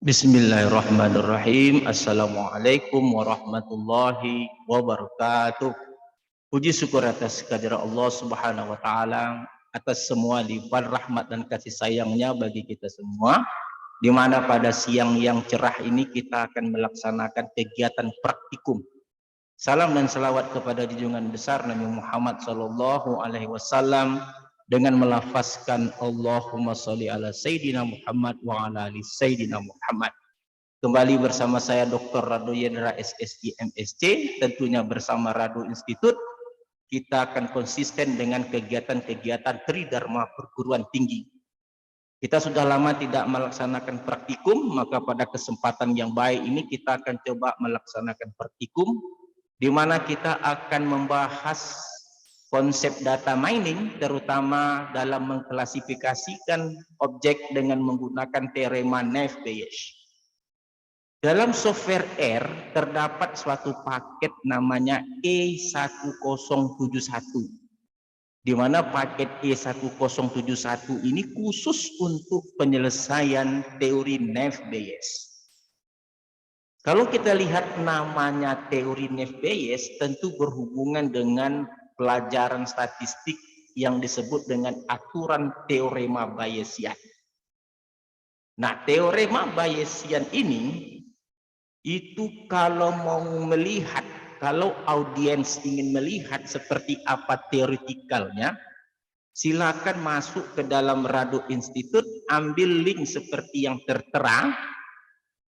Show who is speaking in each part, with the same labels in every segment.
Speaker 1: Bismillahirrahmanirrahim. Assalamualaikum warahmatullahi wabarakatuh. Puji syukur atas kehadirat Allah Subhanahu wa taala atas semua limpah rahmat dan kasih sayangnya bagi kita semua, di mana pada siang yang cerah ini kita akan melaksanakan kegiatan praktikum. Salam dan salawat kepada junjungan besar Nabi Muhammad sallallahu alaihi wasallam dengan melafazkan Allahumma sholli ala Sayyidina Muhammad wa ala ali Sayyidina Muhammad. Kembali bersama saya Dr. Rado Yendra SSI MSc, tentunya bersama Rado Institute. Kita akan konsisten dengan kegiatan-kegiatan Tridharma Perguruan Tinggi. Kita sudah lama tidak melaksanakan praktikum, maka pada kesempatan yang baik ini kita akan coba melaksanakan praktikum, di mana kita akan membahas konsep data mining, terutama dalam mengklasifikasikan objek dengan menggunakan teorema Navier-Bayes. Dalam software R terdapat suatu paket namanya E1071, di mana paket E1071 ini khusus untuk penyelesaian teori Navier-Bayes. Kalau kita lihat namanya teori Navier-Bayes, tentu berhubungan dengan pelajaran statistik yang disebut dengan aturan teorema Bayesian. Nah, teorema Bayesian ini itu kalau mau melihat, kalau audiens ingin melihat seperti apa teoretikalnya, silakan masuk ke dalam Rado Institute, ambil link seperti yang tertera,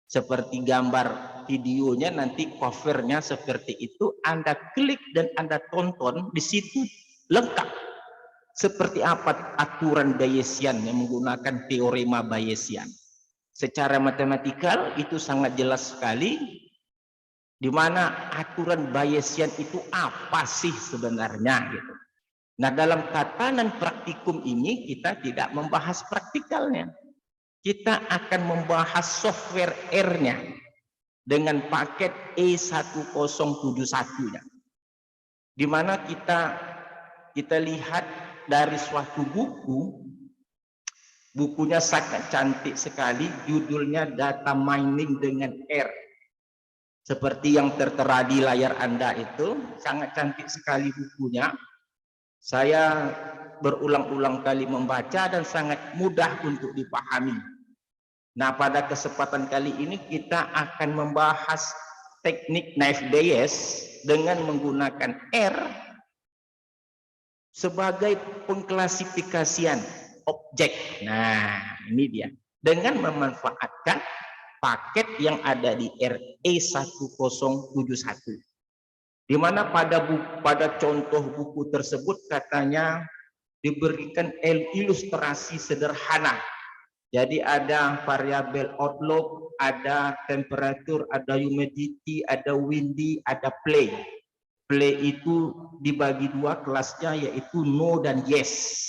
Speaker 1: seperti gambar videonya, nanti covernya seperti itu, Anda klik dan Anda tonton, di situ lengkap seperti apa aturan Bayesian yang menggunakan teorema Bayesian. Secara matematikal itu sangat jelas sekali, di mana aturan Bayesian itu apa sih sebenarnya gitu. Nah, dalam tatanan praktikum ini kita tidak membahas praktikalnya. Kita akan membahas software R-nya dengan paket E1071-nya. Di mana kita lihat dari suatu buku, bukunya sangat cantik sekali, judulnya Data Mining dengan R. Seperti yang tertera di layar Anda itu, sangat cantik sekali bukunya. Saya berulang-ulang kali membaca dan sangat mudah untuk dipahami. Nah, pada kesempatan kali ini kita akan membahas teknik Navier-Bayes dengan menggunakan R sebagai pengklasifikasian objek. Nah, ini dia. Dengan memanfaatkan paket yang ada di RE1071. Di mana pada contoh buku tersebut katanya diberikan ilustrasi sederhana. Jadi ada variabel outlook, ada temperatur, ada humidity, ada windy, ada play. Play itu dibagi dua kelasnya, yaitu no dan yes.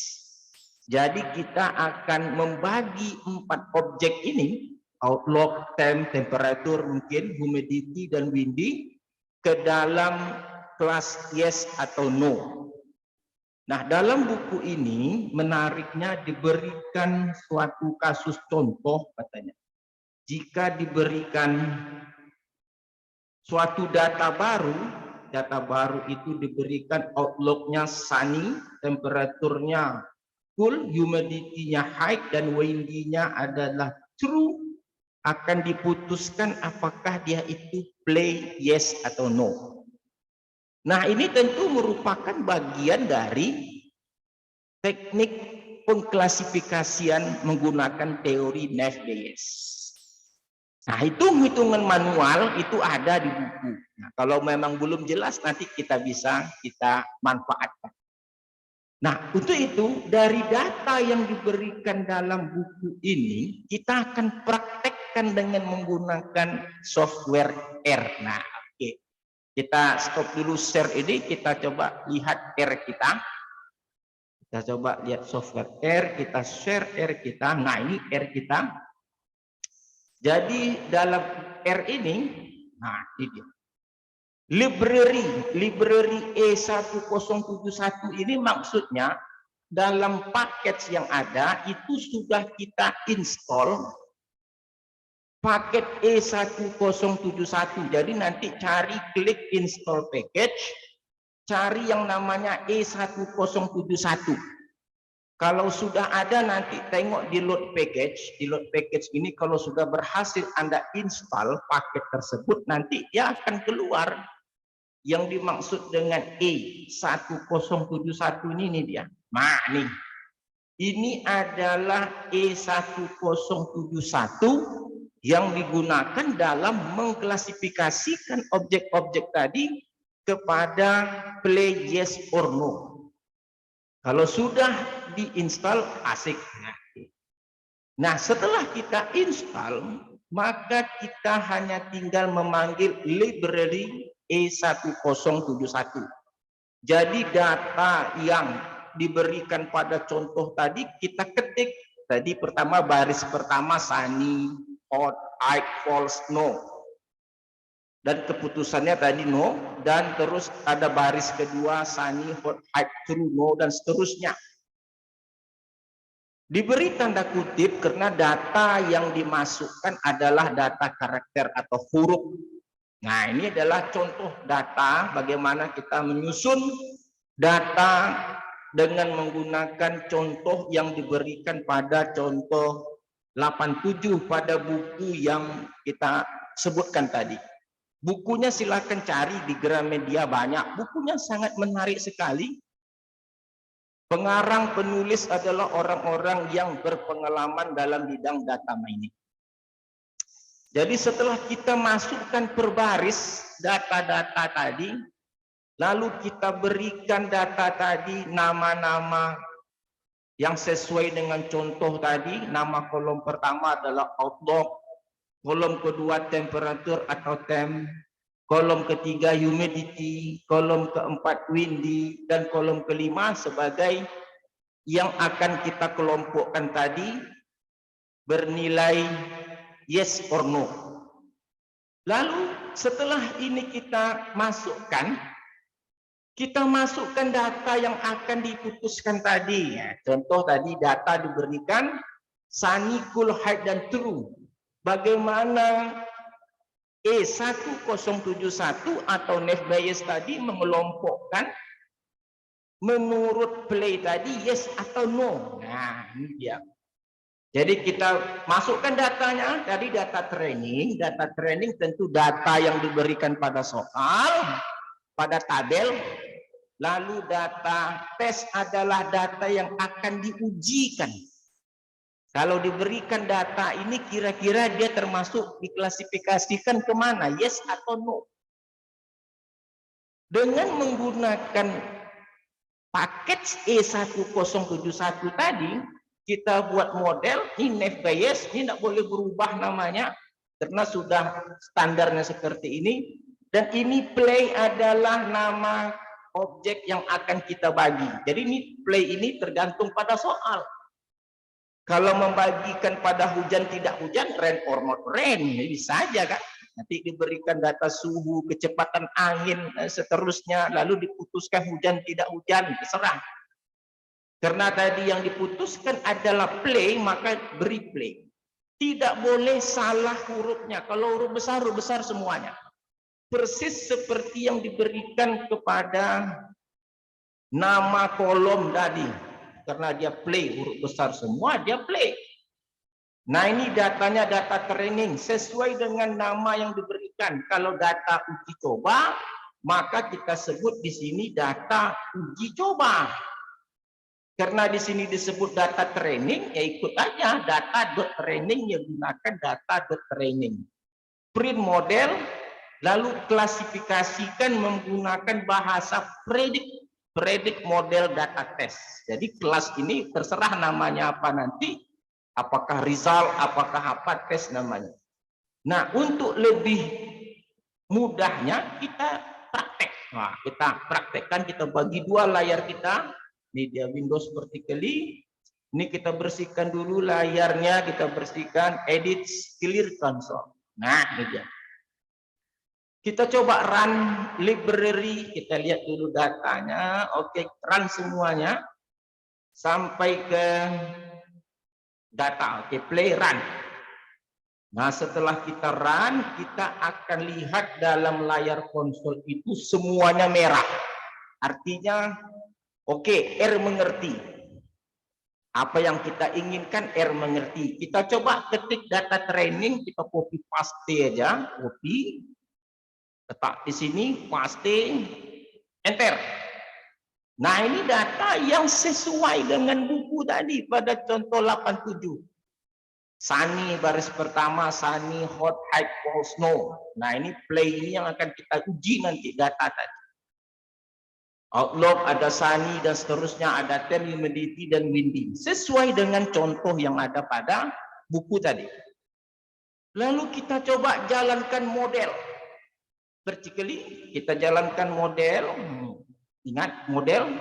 Speaker 1: Jadi kita akan membagi 4 objek ini, outlook, temp, temperatur, mungkin humidity dan windy, ke dalam kelas yes atau no. Nah, dalam buku ini menariknya diberikan suatu kasus contoh katanya. Jika diberikan suatu data baru itu diberikan outlook-nya sunny, temperaturnya cool, humidity-nya high, dan windy-nya adalah true, akan diputuskan apakah dia itu play yes atau no. Nah, ini tentu merupakan bagian dari teknik pengklasifikasian menggunakan teori Navier-Bayes. Nah, hitungan manual itu ada di buku. Nah, kalau memang belum jelas nanti kita manfaatkan. Nah, untuk itu dari data yang diberikan dalam buku ini kita akan praktekkan dengan menggunakan software R. Nah, oke. Kita stop dulu share ini, kita coba lihat R kita. Kita coba lihat software R, kita share R kita. Nah, ini R kita. Jadi dalam R ini, nah ini dia. Library E1071 ini maksudnya dalam paket yang ada itu sudah kita install paket E1071. Jadi nanti cari klik install package, cari yang namanya E1071. Kalau sudah ada nanti tengok di load package. Di load package ini kalau sudah berhasil Anda install paket tersebut, nanti dia akan keluar yang dimaksud dengan E1071 ini dia. Nah, nih. Ini adalah E1071 yang digunakan dalam mengklasifikasikan objek-objek tadi kepada play yes or no. Kalau sudah diinstal, asik. Nah, setelah kita install, maka kita hanya tinggal memanggil library E1071. Jadi data yang diberikan pada contoh tadi kita ketik. Tadi pertama baris pertama sunny, hot, high, false, no. Dan keputusannya tadi no, dan terus ada baris kedua sunny, hot, high, true, no, dan seterusnya. Diberi tanda kutip karena data yang dimasukkan adalah data karakter atau huruf. Nah, ini adalah contoh data bagaimana kita menyusun data dengan menggunakan contoh yang diberikan pada contoh 87 pada buku yang kita sebutkan tadi. Bukunya silakan cari di Gramedia, banyak. Bukunya sangat menarik sekali. Pengarang penulis adalah orang-orang yang berpengalaman dalam bidang data mining. Jadi setelah kita masukkan per baris data-data tadi, lalu kita berikan data tadi nama-nama yang sesuai dengan contoh tadi. Nama kolom pertama adalah outlook, kolom kedua temperatur atau temp, kolom ketiga humidity, kolom keempat windy, dan kolom kelima sebagai yang akan kita kelompokkan tadi bernilai yes or no. Lalu setelah ini kita masukkan data yang akan diputuskan tadi. Ya, contoh tadi data diberikan sunny, cool, high, dan true. Bagaimana E1071 atau Naive Bayes tadi mengelompokkan menurut play tadi yes atau no. Nah, ini dia. Jadi kita masukkan datanya dari data training. Data training tentu data yang diberikan pada soal, pada tabel. Lalu data tes adalah data yang akan diujikan. Kalau diberikan data ini kira-kira dia termasuk diklasifikasikan kemana, yes atau no. Dengan menggunakan paket E1071 tadi, kita buat model, ini Naive Bayes, ini tidak boleh berubah namanya, karena sudah standarnya seperti ini. Dan ini play adalah nama objek yang akan kita bagi. Jadi ini play ini tergantung pada soal. Kalau membagikan pada hujan tidak hujan, rain or not rain, bisa saja kan. Nanti diberikan data suhu, kecepatan angin, seterusnya, lalu diputuskan hujan tidak hujan, terserah. Karena tadi yang diputuskan adalah play, maka beri play. Tidak boleh salah hurufnya. Kalau huruf besar semuanya. Persis seperti yang diberikan kepada nama kolom tadi. Karena dia play, huruf besar semua, dia play. Nah, ini datanya data training sesuai dengan nama yang diberikan. Kalau data uji coba, maka kita sebut di sini data uji coba. Karena di sini disebut data training, ya ikut aja data.training, ya gunakan data.training. Print model, lalu klasifikasikan menggunakan bahasa predict model data test. Jadi kelas ini terserah namanya apa nanti, apakah result, apakah apa tes namanya. Nah, untuk lebih mudahnya kita praktek. Nah, kita praktekkan, kita bagi dua layar kita. Ini dia Windows vertically. Ini kita bersihkan dulu layarnya, kita bersihkan, edit, clear console. Nah, ini dia. Kita coba run library, kita lihat dulu datanya. Oke, run semuanya sampai ke data. Oke, play, run. Nah, setelah kita run, kita akan lihat dalam layar konsol itu semuanya merah. Artinya, oke, R mengerti. Apa yang kita inginkan, R mengerti. Kita coba ketik data training, kita copy paste aja, copy, letak di sini, paste, enter. Nah, ini data yang sesuai dengan buku tadi pada contoh 87. Sunny baris pertama, sunny, hot, high, cold, snow. Nah, ini play ini yang akan kita uji nanti data tadi. Outlook ada sunny dan seterusnya, ada term, humidity dan windy. Sesuai dengan contoh yang ada pada buku tadi. Lalu kita coba jalankan model. Vertically, kita jalankan model. Ingat model.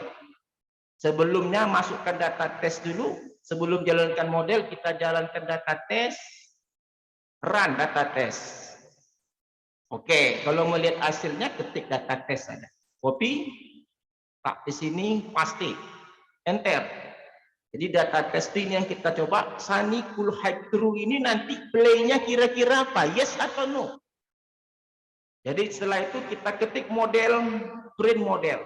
Speaker 1: Sebelumnya masukkan data test dulu. Sebelum jalankan model, kita jalankan data test. Run data test. Oke, kalau melihat hasilnya, ketik data test saja. Copy, tak di sini, paste, enter. Jadi data test ini yang kita coba, sunny, cool, high, true ini nanti play-nya kira-kira apa? Yes atau no? Jadi setelah itu kita ketik model, print model.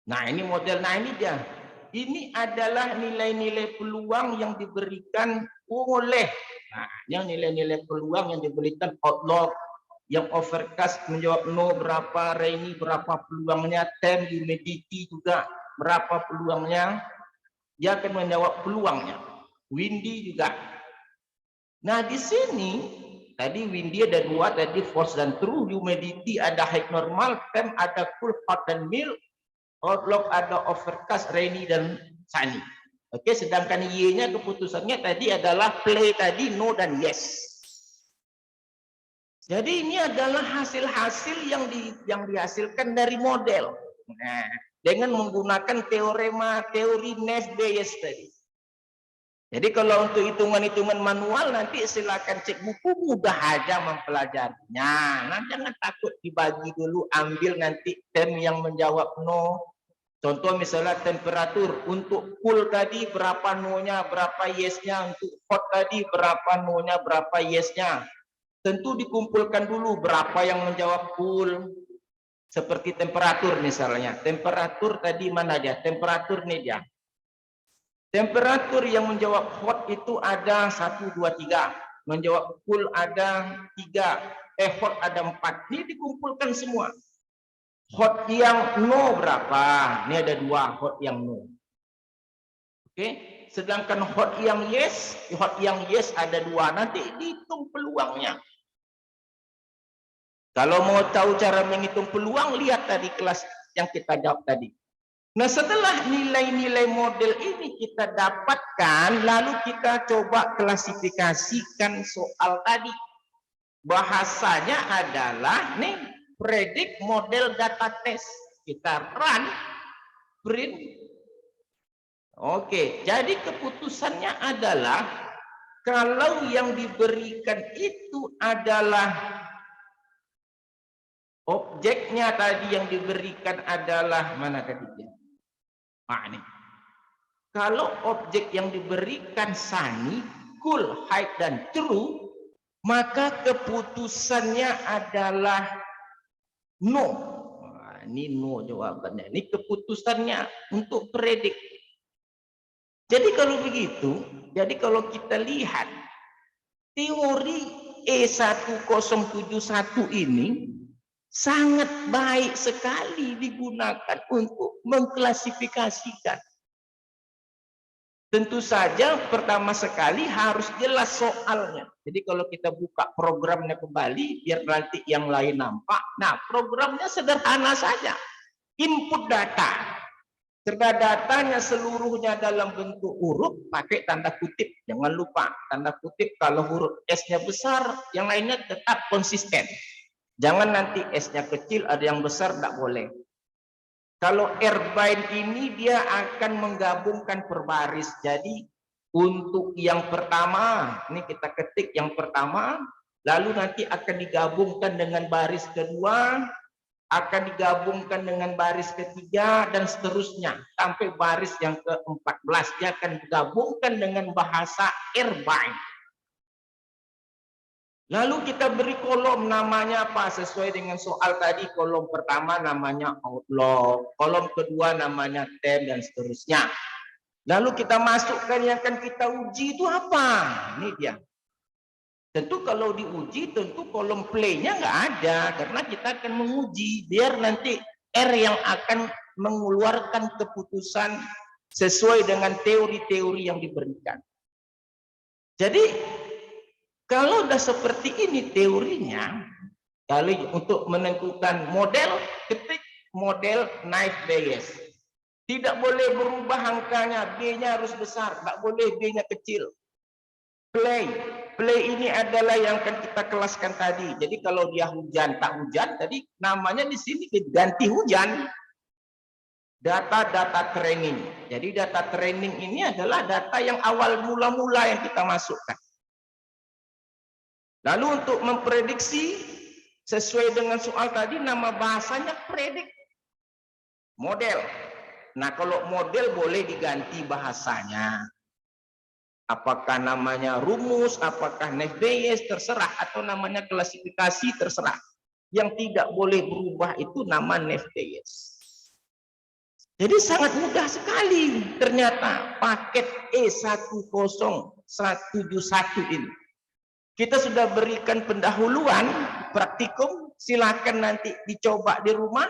Speaker 1: Nah, ini model, nah ini dia. Ini adalah nilai-nilai peluang yang diberikan oleh, nah, yang nilai-nilai peluang yang diberikan Outlook, yang overcast menjawab no berapa, rainy berapa peluangnya, temp, humidity juga berapa peluangnya, dia akan menjawab peluangnya, windy juga. Nah, di sini tadi windy ada dua, tadi false dan true, humidity ada high normal, temp ada cool, hot dan mild, Outlook ada overcast, rainy dan sunny. Oke, sedangkan Y-nya keputusannya tadi adalah play tadi no dan yes. Jadi ini adalah hasil-hasil yang dihasilkan dari model. Nah, dengan menggunakan teori Naive Bayes tadi. Jadi kalau untuk hitungan-hitungan manual nanti silakan cek buku, mudah aja mempelajarinya. Nah, jangan takut dibagi dulu, ambil nanti term yang menjawab no. Contoh misalnya temperatur, untuk cool tadi berapa no-nya, berapa yes-nya, untuk hot tadi berapa no-nya, berapa yes-nya. Tentu dikumpulkan dulu berapa yang menjawab cool. Seperti temperatur misalnya. Temperatur tadi mana dia? Temperatur nih dia. Temperatur yang menjawab hot itu ada 1, 2, 3. Menjawab cool ada 3. Hot ada 4. Ini dikumpulkan semua. Hot yang no berapa? Ini ada 2 hot yang no. Oke. Sedangkan hot yang yes ada 2. Nanti dihitung peluangnya. Kalau mau tahu cara menghitung peluang, lihat tadi kelas yang kita jawab tadi. Nah, setelah nilai-nilai model ini kita dapatkan, lalu kita coba klasifikasikan soal tadi. Bahasanya adalah nih, predict model data test. Kita run, print. Oke, jadi keputusannya adalah kalau yang diberikan itu adalah objeknya tadi yang diberikan adalah mana tadi dia? Nah, ini. Kalau objek yang diberikan sunny, cool, high dan true, maka keputusannya adalah no. Nah, ini no jawabannya. Ini keputusannya untuk predik. Jadi kalau begitu, jadi kalau kita lihat teori E1071 ini sangat baik sekali digunakan untuk mengklasifikasikan. Tentu saja pertama sekali harus jelas soalnya. Jadi kalau kita buka programnya kembali, biar nanti yang lain nampak. Nah, programnya sederhana saja. Input data. Serta datanya seluruhnya dalam bentuk huruf, pakai tanda kutip. Jangan lupa, tanda kutip kalau huruf S-nya besar, yang lainnya tetap konsisten. Jangan nanti S-nya kecil, ada yang besar, tidak boleh. Kalau R-bind ini dia akan menggabungkan per baris. Jadi untuk yang pertama, ini kita ketik yang pertama, lalu nanti akan digabungkan dengan baris kedua, akan digabungkan dengan baris ketiga, dan seterusnya. Sampai baris yang ke-14, dia akan digabungkan dengan bahasa R-bind. Lalu kita beri kolom namanya apa? Sesuai dengan soal tadi, kolom pertama namanya outlook, kolom kedua namanya tem, dan seterusnya. Lalu kita masukkan yang akan kita uji itu apa? Ini dia. Tentu kalau diuji, tentu kolom play-nya nggak ada, karena kita akan menguji, biar nanti R yang akan mengeluarkan keputusan sesuai dengan teori-teori yang diberikan. Jadi, kalau udah seperti ini teorinya, kali untuk menentukan model, ketik model Naive Bayes. Tidak boleh berubah angkanya, B-nya harus besar, nggak boleh B-nya kecil. Play ini adalah yang akan kita kelaskan tadi. Jadi kalau dia hujan, tak hujan, tadi namanya di sini ganti hujan. Data training. Jadi data training ini adalah data yang awal mula-mula yang kita masukkan. Lalu untuk memprediksi sesuai dengan soal tadi, nama bahasanya predik. Model. Nah, kalau model boleh diganti bahasanya. Apakah namanya rumus, apakah Naive Bayes, terserah, atau namanya klasifikasi, terserah. Yang tidak boleh berubah itu nama Naive Bayes. Jadi sangat mudah sekali ternyata paket E10171 ini. Kita sudah berikan pendahuluan praktikum, silakan nanti dicoba di rumah.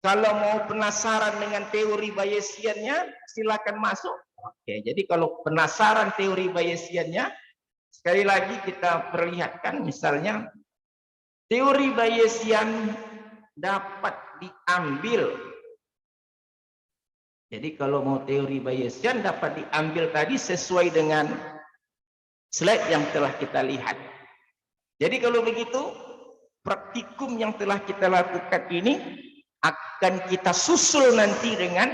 Speaker 1: Kalau mau penasaran dengan teori Bayesiannya, silakan masuk. Oke, jadi kalau penasaran teori Bayesiannya, sekali lagi kita perlihatkan misalnya teori Bayesian dapat diambil. Jadi kalau mau teori Bayesian dapat diambil tadi sesuai dengan slide yang telah kita lihat. Jadi kalau begitu, praktikum yang telah kita lakukan ini akan kita susul nanti dengan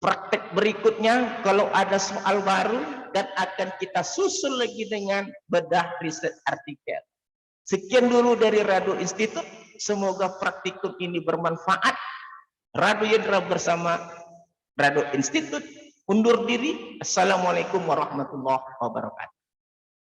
Speaker 1: praktek berikutnya kalau ada soal baru, dan akan kita susul lagi dengan bedah riset artikel. Sekian dulu dari Rado Institute. Semoga praktikum ini bermanfaat. Rado Yendra bersama Rado Institute undur diri. Assalamualaikum warahmatullahi wabarakatuh.